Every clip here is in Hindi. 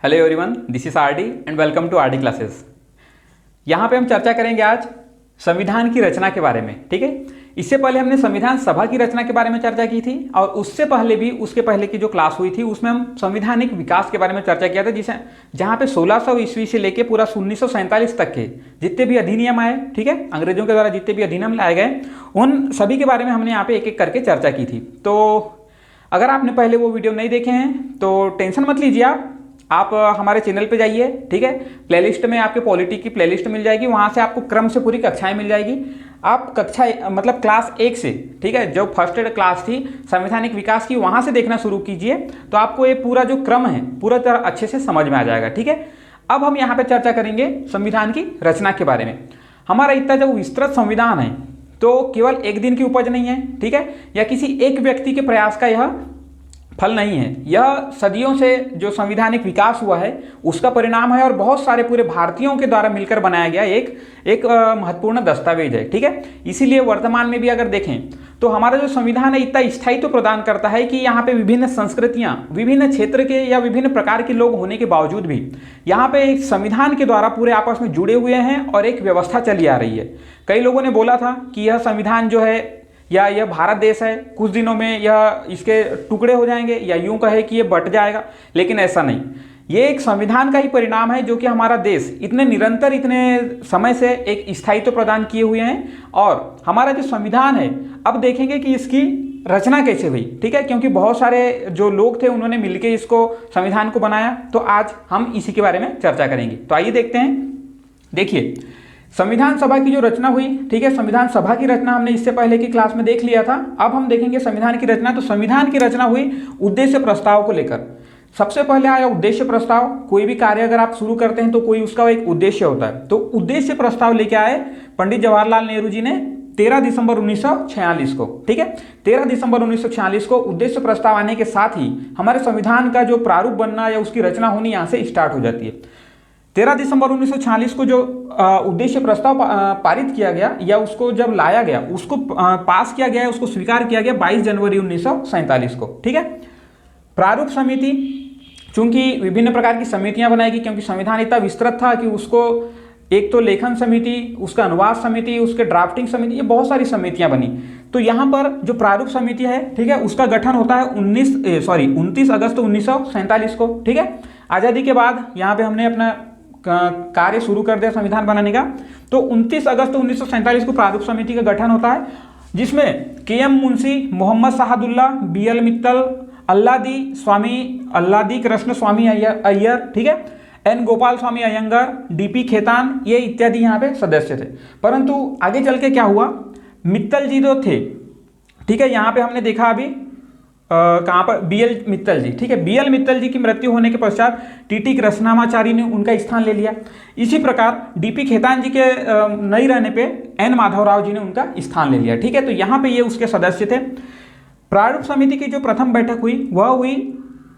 Hello everyone, this is RD and welcome to RD classes. यहाँ पे हम चर्चा करेंगे आज संविधान की रचना के बारे में। ठीक है, इससे पहले हमने संविधान सभा की रचना के बारे में चर्चा की थी और उससे पहले भी उसके पहले की जो क्लास हुई थी उसमें हम संवैधानिक विकास के बारे में चर्चा किया था, जिसे जहाँ पे 1600 ईस्वी से लेके पूरा 1947 तक के जितने भी अधिनियम आए, ठीक है, अंग्रेजों के द्वारा जितने भी अधिनियम लाए गए उन सभी के बारे में हमने यहाँ पे एक एक करके चर्चा की थी। तो अगर आपने पहले वो वीडियो नहीं देखे हैं तो टेंशन मत लीजिए, आप हमारे चैनल पे जाइए। ठीक है, प्लेलिस्ट में आपके पॉलिटी की प्लेलिस्ट मिल जाएगी, वहाँ से आपको क्रम से पूरी कक्षाएं मिल जाएगी। आप कक्षा मतलब क्लास 1 से, ठीक है, जो फर्स्ट क्लास थी संवैधानिक विकास की, वहाँ से देखना शुरू कीजिए तो आपको ये पूरा जो क्रम है पूरा तरह अच्छे से समझ में आ जाएगा। ठीक है, अब हम यहाँ पे चर्चा करेंगे संविधान की रचना के बारे में। हमारा इतना जो विस्तृत संविधान है तो केवल एक दिन की उपज नहीं है, ठीक है, या किसी एक व्यक्ति के प्रयास का यह फल नहीं है। यह सदियों से जो संवैधानिक विकास हुआ है उसका परिणाम है और बहुत सारे पूरे भारतीयों के द्वारा मिलकर बनाया गया एक महत्वपूर्ण दस्तावेज है। ठीक है, इसीलिए वर्तमान में भी अगर देखें तो हमारा जो संविधान है इतना स्थायित्व प्रदान करता है कि यहाँ पे विभिन्न संस्कृतियाँ, विभिन्न क्षेत्र के या विभिन्न प्रकार के लोग होने के बावजूद भी यहाँ पे एक संविधान के द्वारा पूरे आपस में जुड़े हुए हैं और एक व्यवस्था चली आ रही है। कई लोगों ने बोला था कि यह संविधान जो है या यह भारत देश है, कुछ दिनों में यह इसके टुकड़े हो जाएंगे, या यूं कहे कि यह बट जाएगा, लेकिन ऐसा नहीं। ये एक संविधान का ही परिणाम है जो कि हमारा देश इतने निरंतर, इतने समय से एक स्थायित्व प्रदान किए हुए हैं। और हमारा जो संविधान है अब देखेंगे कि इसकी रचना कैसे हुई। ठीक है, क्योंकि बहुत सारे जो लोग थे उन्होंने मिलकर इसको संविधान को बनाया, तो आज हम इसी के बारे में चर्चा करेंगे। तो आइए देखते हैं। देखिए, संविधान सभा की जो रचना हुई, ठीक है, संविधान सभा की रचना हमने इससे पहले की क्लास में देख लिया था। अब हम देखेंगे संविधान की रचना। तो संविधान की रचना हुई उद्देश्य प्रस्ताव को लेकर। सबसे पहले आया उद्देश्य प्रस्ताव। कोई भी कार्य अगर आप शुरू करते हैं तो कोई उसका एक उद्देश्य होता है, तो उद्देश्य प्रस्ताव लेके आए पंडित जवाहरलाल नेहरू जी ने 13 दिसंबर 1946 को। ठीक है, 13 दिसंबर 1946 को उद्देश्य प्रस्ताव आने के साथ ही हमारे संविधान का जो प्रारूप बनना या उसकी रचना होनी यहाँ से स्टार्ट हो जाती है। 13 दिसंबर 1946 को जो उद्देश्य प्रस्ताव पारित किया गया या उसको जब लाया गया, उसको पास किया गया, उसको स्वीकार किया गया 22 जनवरी 1947 को। ठीक है, प्रारूप समिति, चूंकि विभिन्न प्रकार की समितियां बनाएगी क्योंकि संविधान इतना विस्तृत था कि उसको एक तो लेखन समिति, उसका अनुवाद समिति, उसके ड्राफ्टिंग समिति, ये बहुत सारी समितियां बनी। तो यहाँ पर जो प्रारूप समिति है, ठीक है, उसका गठन होता है 29 अगस्त 1947 को। ठीक है, आज़ादी के बाद यहाँ पे हमने अपना कार्य शुरू कर दिया संविधान बनाने का। तो 29 अगस्त 1947 को प्रारूप समिति का गठन होता है, जिसमें के.एम. मुंशी, मोहम्मद शहादुल्ला, बी.एल. मित्तल, अल्लादी कृष्ण स्वामी अय्यर, ठीक है, एन. गोपाल स्वामी अयंगर, डी.पी. खेतान, ये इत्यादि यहाँ पे सदस्य थे। परंतु आगे चल के क्या हुआ, मित्तल जी जो थे, ठीक है, यहाँ पे हमने देखा अभी कहाँ पर, बी.एल. मित्तल जी, ठीक है, बी.एल. मित्तल जी की मृत्यु होने के पश्चात टी.टी. कृष्णामाचारी ने उनका स्थान ले लिया। इसी प्रकार डी.पी. खेतान जी के नहीं रहने पे एन. माधवराव जी ने उनका स्थान ले लिया। ठीक है, तो यहाँ पे ये उसके सदस्य थे। प्रारूप समिति की जो प्रथम बैठक हुई वह हुई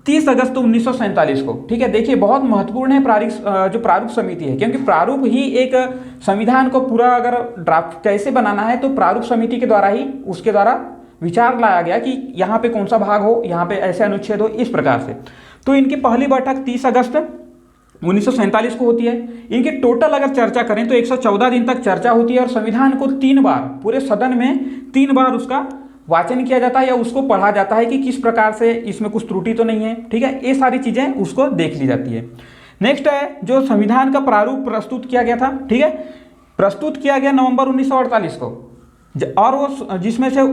30 अगस्त 1947 को। ठीक है, देखिए बहुत महत्वपूर्ण है जो प्रारूप समिति है, क्योंकि प्रारूप ही एक संविधान को पूरा अगर ड्राफ्ट कैसे बनाना है तो प्रारूप समिति के द्वारा ही, उसके द्वारा विचार लाया गया कि यहाँ पे कौन सा भाग हो, यहाँ पे ऐसे अनुच्छेद हो, इस प्रकार से। तो इनकी पहली बैठक 30 अगस्त 1947 को होती है। इनकी टोटल अगर चर्चा करें तो 114 दिन तक चर्चा होती है और संविधान को 3 बार पूरे सदन में 3 बार उसका वाचन किया जाता है या उसको पढ़ा जाता है कि किस प्रकार से इसमें कुछ त्रुटि तो नहीं है। ठीक है, ये सारी चीजें उसको देख ली जाती है। नेक्स्ट है जो संविधान का प्रारूप प्रस्तुत किया गया था। ठीक है, प्रस्तुत किया गया नवंबर 1948 को, और वो जिसमें से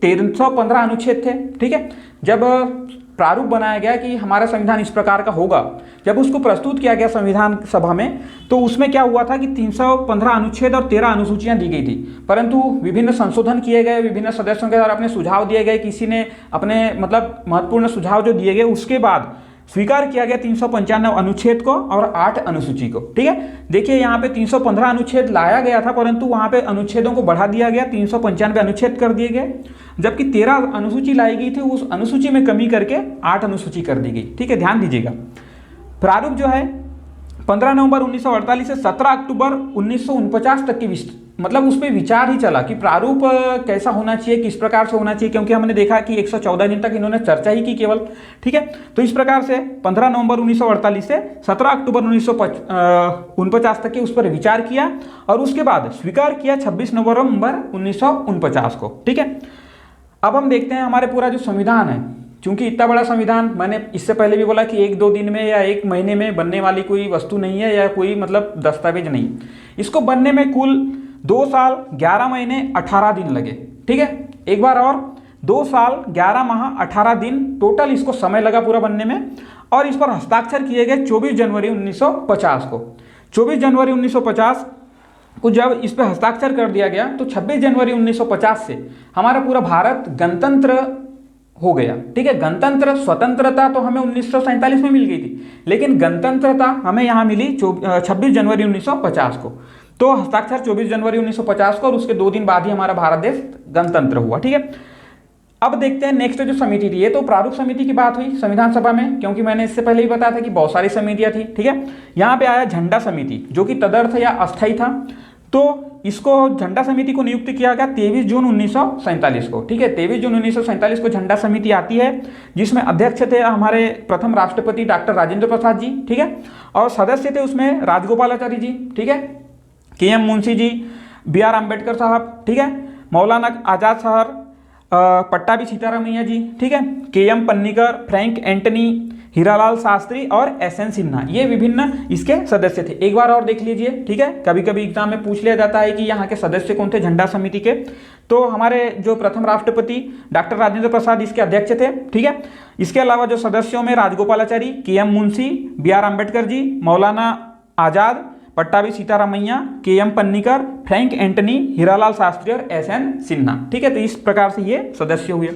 315 अनुच्छेद थे। ठीक है, जब प्रारूप बनाया गया कि हमारा संविधान इस प्रकार का होगा, जब उसको प्रस्तुत किया गया संविधान सभा में, तो उसमें क्या हुआ था कि 315 अनुच्छेद और 13 अनुसूचियां दी गई थी। परंतु विभिन्न संशोधन किए गए, विभिन्न सदस्यों के द्वारा अपने सुझाव दिए गए, किसी ने अपने मतलब महत्वपूर्ण सुझाव जो दिए गए उसके बाद स्वीकार किया गया 395 अनुच्छेद को और 8 अनुसूची को। ठीक है, देखिए यहाँ पे 315 अनुच्छेद लाया गया था, परंतु वहां पे अनुच्छेदों को बढ़ा दिया गया, 395 अनुच्छेद कर दिए गए, जबकि 13 अनुसूची लाई गई थी, उस अनुसूची में कमी करके 8 अनुसूची कर दी गई। ठीक है, ध्यान दीजिएगा। प्रारूप जो है 15 नवंबर 1948 से 17 अक्टूबर 1949 तक की मतलब उस पर विचार ही चला कि प्रारूप कैसा होना चाहिए, किस प्रकार से होना चाहिए, क्योंकि हमने देखा कि 114 दिन तक इन्होंने चर्चा ही की केवल। ठीक है, तो इस प्रकार से 15 नवंबर 1948 से 17 अक्टूबर 1949 तक के उस पर विचार किया और उसके बाद स्वीकार किया 26 नवंबर 1949 को। ठीक है, अब हम देखते हैं हमारे पूरा जो संविधान है, चूंकि इतना बड़ा संविधान, मैंने इससे पहले भी बोला कि 1-2 दिन में या 1 महीने में बनने वाली कोई वस्तु नहीं है या कोई मतलब दस्तावेज नहीं। इसको बनने में कुल 2 साल 11 महीने 18 दिन लगे। ठीक है, एक बार और 2 साल 11 माह 18 दिन टोटल इसको समय लगा पूरा बनने में। और इस पर हस्ताक्षर किए गए 24 जनवरी 1950 को। 24 जनवरी 1950 को जब इस पर हस्ताक्षर कर दिया गया तो 26 जनवरी 1950 से हमारा पूरा भारत गणतंत्र हो गया। ठीक है, गणतंत्र, स्वतंत्रता तो हमें 1947 में मिल गई थी, लेकिन गणतंत्रता हमें यहाँ मिली 26 जनवरी 1950 को। तो हस्ताक्षर 24 जनवरी 1950 को और उसके 2 दिन बाद ही हमारा भारत देश गणतंत्र हुआ। ठीक है, अब देखते हैं नेक्स्ट जो समिति थी, ये तो प्रारूप समिति की बात हुई संविधान सभा में, क्योंकि मैंने इससे पहले ही बताया था कि बहुत सारी समितियां थी। ठीक है, यहाँ पे आया झंडा समिति, जो कि तदर्थ या अस्थायी था। तो इसको झंडा समिति को नियुक्त किया गया 23 जून 1947 को। ठीक है, 23 जून 1947 को झंडा समिति आती है, जिसमें अध्यक्ष थे हमारे प्रथम राष्ट्रपति डॉक्टर राजेंद्र प्रसाद जी। ठीक है, और सदस्य थे उसमें राजगोपालाचारी जी, ठीक है, के.एम. मुंशी जी, B.R. अम्बेडकर साहब, ठीक है, मौलाना आजाद साहब, पट्टाभी सीतारामैया जी, ठीक है, के.एम. पन्नीकर, फ्रैंक एंटनी, हीरालाल शास्त्री और S.N. सिन्हा, ये विभिन्न इसके सदस्य थे। एक बार और देख लीजिए। ठीक है, कभी कभी एग्जाम में पूछ लिया जाता है कि यहाँ के सदस्य कौन थे झंडा समिति के। तो हमारे जो प्रथम राष्ट्रपति डॉक्टर राजेंद्र प्रसाद इसके अध्यक्ष थे। ठीक है, इसके अलावा जो सदस्यों में Rajagopalachari, K M. Munshi, B.R. Ambedkar ji, Maulana Azad, Pattabhi Sitaramayya, K M. Panikkar, Frank Anthony, Hiralal Shastri और S.N. सिन्हा। ठीक है, तो इस प्रकार से ये सदस्य हुए।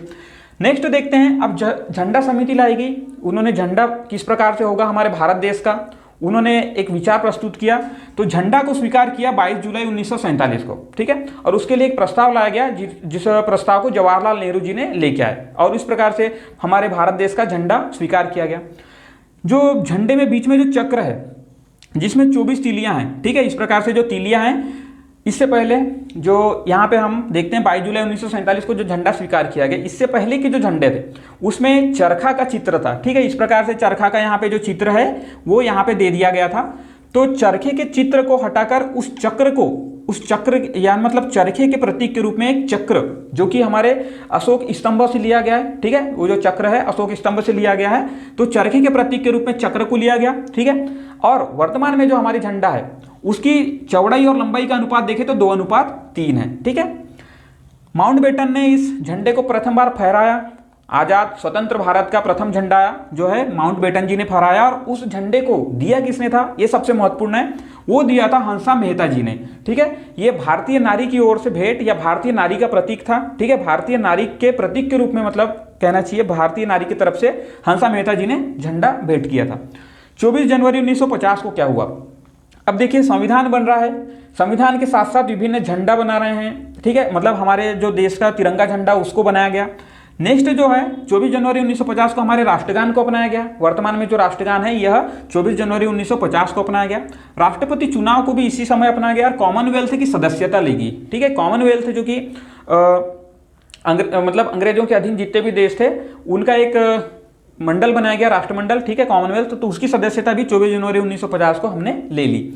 नेक्स्ट देखते हैं, अब झंडा समिति लाई गई, उन्होंने झंडा किस प्रकार से होगा हमारे भारत देश का, उन्होंने एक विचार प्रस्तुत किया। तो झंडा को स्वीकार किया 22 जुलाई 1947 को। ठीक है, और उसके लिए एक प्रस्ताव लाया गया, जिस प्रस्ताव को जवाहरलाल नेहरू जी ने लेके आए और इस प्रकार से हमारे भारत देश का झंडा स्वीकार किया गया। जो झंडे में बीच में जो चक्र है, जिसमें 24 तीलियां हैं। ठीक है, इस प्रकार से जो तीलियां हैं, इससे पहले जो यहाँ पे हम देखते हैं 22 जुलाई 1947 को जो झंडा स्वीकार किया गया, इससे पहले के जो झंडे थे उसमें चरखा का चित्र था। ठीक है, इस प्रकार से चरखा का यहाँ पे जो चित्र है वो यहाँ पे दे दिया गया था। तो चरखे के चित्र को हटाकर उस चक्र या मतलब चरखे के प्रतीक के रूप में एक चक्र, जो कि हमारे अशोक स्तंभ से लिया गया है। ठीक है, वो जो चक्र है अशोक स्तंभ से लिया गया है, तो चरखे के प्रतीक के रूप में चक्र को लिया गया। ठीक है, और वर्तमान में जो हमारी झंडा है उसकी चौड़ाई और लंबाई का अनुपात देखें तो 2:3 है। ठीक है, माउंटबेटन ने इस झंडे को प्रथम बार फहराया। आजाद स्वतंत्र भारत का प्रथम झंडा जो है माउंटबेटन जी ने फहराया, और उस झंडे को दिया किसने था, ये सबसे महत्वपूर्ण है, वो दिया था हंसा मेहता जी ने। ठीक है, ये भारतीय नारी की ओर से भेंट या भारतीय नारी का प्रतीक था। ठीक है, भारतीय नारी के प्रतीक के रूप में मतलब कहना चाहिए, भारतीय नारी की तरफ से हंसा मेहता जी ने झंडा भेंट किया था। 24 जनवरी 1950 को क्या हुआ, अब देखिए संविधान बन रहा है, संविधान के साथ साथ विभिन्न झंडा बना रहे हैं। ठीक है, मतलब हमारे जो देश का तिरंगा झंडा उसको बनाया गया। नेक्स्ट जो है 24 जनवरी 1950 को हमारे राष्ट्रगान को अपनाया गया। वर्तमान में जो राष्ट्रगान है यह 24 जनवरी 1950 को अपनाया गया। राष्ट्रपति चुनाव को भी इसी समय अपनाया गया और कॉमनवेल्थ की सदस्यता ली गई। ठीक है, कॉमनवेल्थ जो कि मतलब अंग्रेजों के अधीन जितने भी देश थे उनका एक मंडल बनाया गया, राष्ट्रमंडल। ठीक है, कॉमनवेल्थ, तो उसकी सदस्यता भी 24 जनवरी 1950 को हमने ले ली।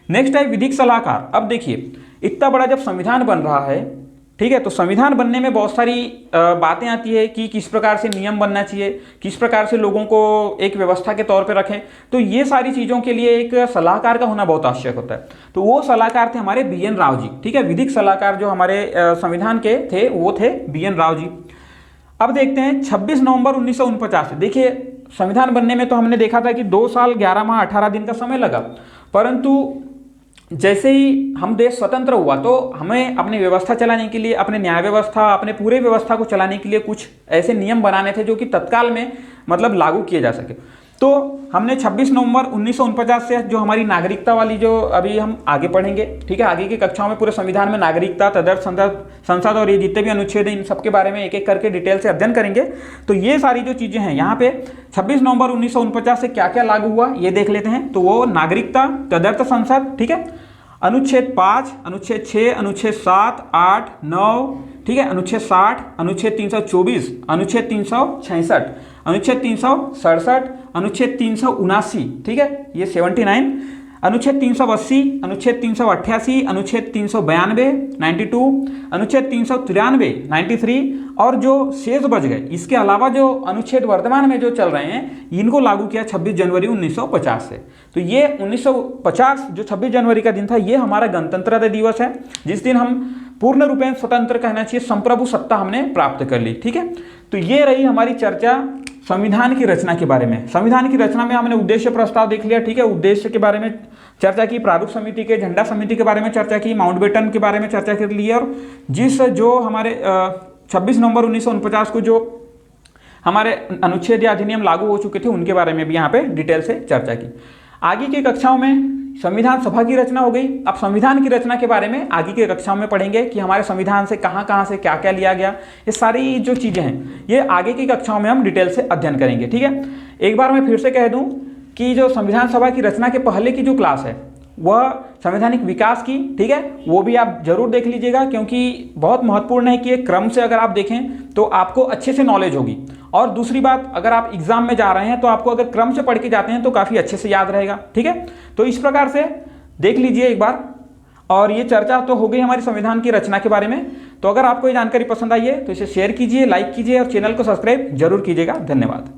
नेक्स्ट है विधिक सलाहकार। अब देखिए इतना बड़ा जब संविधान बन रहा है, ठीक है, तो संविधान बनने में बहुत सारी बातें आती है कि किस प्रकार से नियम बनना चाहिए, किस प्रकार से लोगों को एक व्यवस्था के तौर पे रखें। तो ये सारी चीज़ों के लिए एक सलाहकार का होना बहुत आवश्यक होता है। तो वो सलाहकार थे हमारे B.N. राव जी। ठीक है, विधिक सलाहकार जो हमारे संविधान के थे वो थे B.N. राव जी। अब देखते हैं 26 नवंबर 1949। देखिए संविधान बनने में तो हमने देखा था कि 2 साल 11 माह 18 दिन का समय लगा, परंतु जैसे ही हम देश स्वतंत्र हुआ तो हमें अपनी व्यवस्था चलाने के लिए, अपने न्याय व्यवस्था, अपने पूरे व्यवस्था को चलाने के लिए कुछ ऐसे नियम बनाने थे जो कि तत्काल में मतलब लागू किए जा सके। तो हमने 26 नवंबर 1949 से जो हमारी नागरिकता वाली, जो अभी हम आगे पढ़ेंगे, ठीक है, आगे की कक्षाओं में पूरे संविधान में नागरिकता, तदर्थ संसद और ये जितने भी अनुच्छेद हैं इन सबके बारे में एक एक करके डिटेल से अध्ययन करेंगे। तो ये सारी जो चीज़ें हैं यहाँ पे 26 नवंबर 1949 से क्या क्या लागू हुआ ये देख लेते हैं। तो वो नागरिकता, तदर्थ संसद, ठीक है, अनुच्छेद 5, अनुच्छेद 6, अनुच्छेद 7, 8, 9, ठीक है, अनुच्छेद 60, अनुच्छेद 324, अनुच्छेद 366, अनुच्छेद 367, अनुच्छेद 379, ठीक है, ये 79, अनुच्छेद 380, अनुच्छेद 388, अनुच्छेद 392, 92, अनुच्छेद 393, 93, और जो शेष बच गए इसके अलावा जो अनुच्छेद वर्तमान में जो चल रहे हैं इनको लागू किया 26 जनवरी 1950 से। तो ये 1950 जो 26 जनवरी का दिन था ये हमारा गणतंत्र दिवस है, जिस दिन हम पूर्ण रूपेण स्वतंत्र कहना चाहिए, संप्रभु सत्ता हमने प्राप्त कर ली। ठीक है, तो ये रही हमारी चर्चा संविधान की रचना के बारे में। संविधान की रचना में हमने उद्देश्य प्रस्ताव देख लिया, ठीक है, उद्देश्य के बारे में चर्चा की, प्रारूप समिति के, झंडा समिति के बारे में चर्चा की, माउंटबेटन के बारे में चर्चा कर ली, और जिस जो हमारे 26 नवंबर 1949 को जो हमारे अनुच्छेद या अधिनियम लागू हो चुके थे उनके बारे में भी यहाँ पे डिटेल से चर्चा की। आगे की कक्षाओं में संविधान सभा की रचना हो गई। अब संविधान की रचना के बारे में आगे की कक्षाओं में पढ़ेंगे कि हमारे संविधान से कहाँ से क्या क्या लिया गया, ये सारी जो चीज़ें हैं ये आगे की कक्षाओं में हम डिटेल से अध्ययन करेंगे। ठीक है, एक बार मैं फिर से कह दूं कि जो संविधान सभा की रचना के पहले की जो क्लास है वह संवैधानिक विकास की, ठीक है, वो भी आप जरूर देख लीजिएगा, क्योंकि बहुत महत्वपूर्ण है कि एक क्रम से अगर आप देखें तो आपको अच्छे से नॉलेज होगी। और दूसरी बात, अगर आप एग्जाम में जा रहे हैं तो आपको अगर क्रम से पढ़ के जाते हैं तो काफ़ी अच्छे से याद रहेगा। ठीक है, तो इस प्रकार से देख लीजिए एक बार। और ये चर्चा तो हो गई हमारी संविधान की रचना के बारे में। तो अगर आपको ये जानकारी पसंद आई है तो इसे शेयर कीजिए, लाइक कीजिए और चैनल को सब्सक्राइब जरूर कीजिएगा। धन्यवाद।